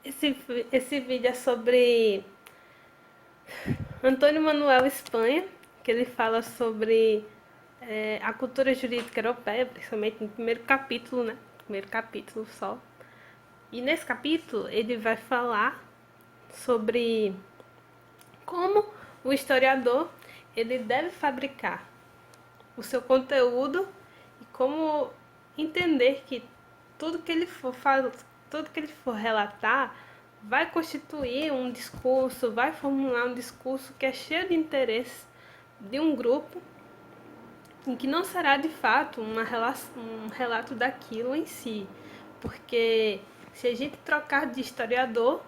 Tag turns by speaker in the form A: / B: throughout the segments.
A: Esse vídeo é sobre Antônio Manuel Espanha, que ele fala sobre a cultura jurídica europeia, principalmente no primeiro capítulo, né? Primeiro capítulo só. E nesse capítulo ele vai falar sobre como o historiador ele deve fabricar o seu conteúdo e como entender que tudo que ele for tudo que ele for relatar vai constituir um discurso, vai formular um discurso que é cheio de interesse de um grupo em que não será de fato um relato daquilo em si, porque se a gente trocar de historiador,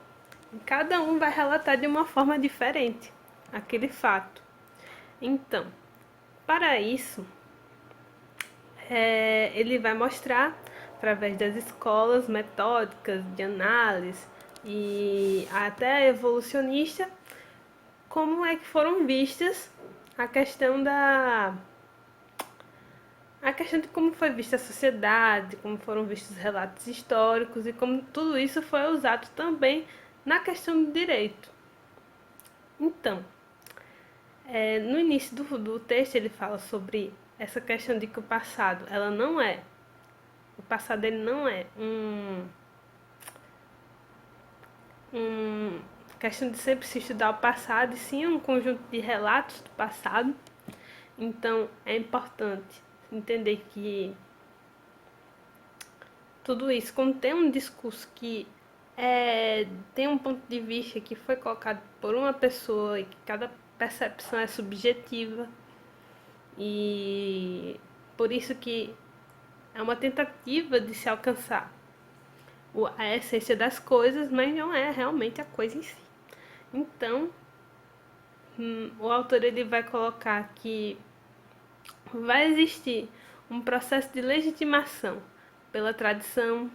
A: cada um vai relatar de uma forma diferente aquele fato. Então, para isso, ele vai mostrar, através das escolas metódicas de análise e até evolucionista, como é que foram vistas a questão da a questão de como foi vista a sociedade, como foram vistos os relatos históricos e como tudo isso foi usado também na questão do direito. Então, no início do texto ele fala sobre essa questão de que o passado, ela não é, o passado ele não é questão de sempre se estudar o passado, e sim um conjunto de relatos do passado. Então é importante entender que tudo isso contém um discurso que tem um ponto de vista que foi colocado por uma pessoa e que cada percepção é subjetiva, e por isso que é uma tentativa de se alcançar a essência das coisas, mas não é realmente a coisa em si. Então, o autor ele vai colocar que vai existir um processo de legitimação pela tradição,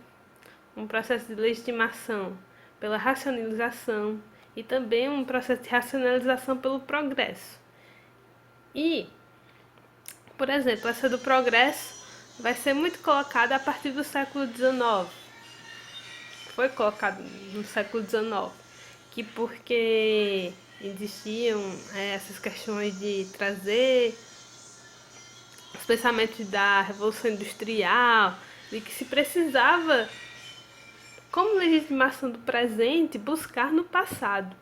A: um processo de legitimação pela racionalização e também um processo de racionalização pelo progresso. E, por exemplo, essa do progresso vai ser muito colocada a partir do século XIX. Foi colocado no século XIX, que porque existiam essas questões de trazer os pensamentos da Revolução Industrial, de que se precisava, como legitimação do presente, buscar no passado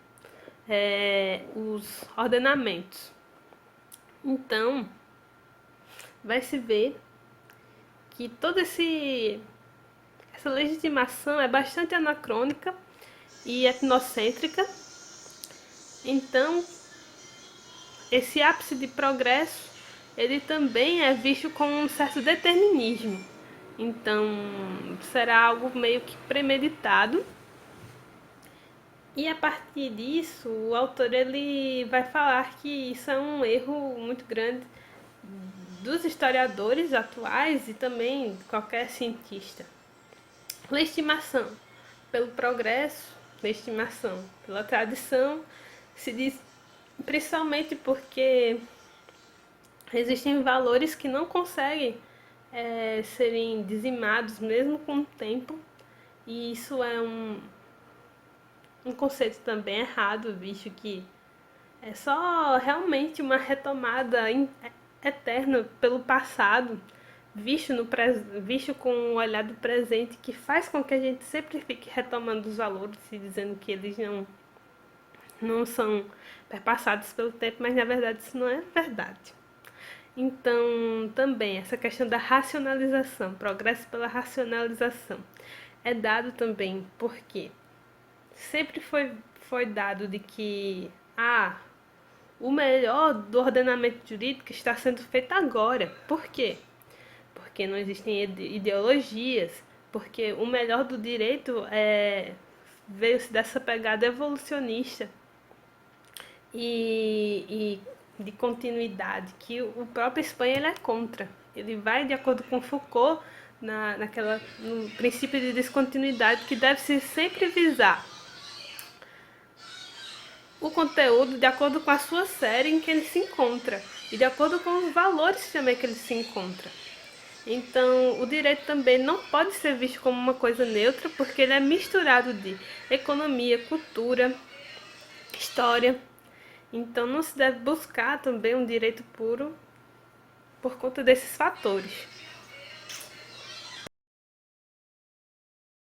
A: os ordenamentos. Então, vai se ver que toda essa legitimação é bastante anacrônica e etnocêntrica. Então, esse ápice de progresso, ele também é visto com um certo determinismo. Então, será algo meio que premeditado. E a partir disso, o autor ele vai falar que isso é um erro muito grande dos historiadores atuais e também de qualquer cientista. Legitimação pelo progresso, legitimação pela tradição, se diz principalmente porque existem valores que não conseguem serem dizimados mesmo com o tempo, e isso é um conceito também errado, visto que é só realmente uma retomada eterna pelo passado, visto com o olhar do presente, que faz com que a gente sempre fique retomando os valores e dizendo que eles não são perpassados pelo tempo, mas na verdade isso não é verdade. Então, também, essa questão da racionalização, progresso pela racionalização, é dado também porque sempre foi dado de que o melhor do ordenamento jurídico está sendo feito agora. Por quê? Porque não existem ideologias, porque o melhor do direito veio-se dessa pegada evolucionista e de continuidade, que o próprio Espanha ele é contra. Ele vai de acordo com Foucault no princípio de descontinuidade, que deve se sempre visar o conteúdo de acordo com a sua série em que ele se encontra e de acordo com os valores também que ele se encontra. Então, o direito também não pode ser visto como uma coisa neutra, porque ele é misturado de economia, cultura, história. Então, não se deve buscar também um direito puro por conta desses fatores.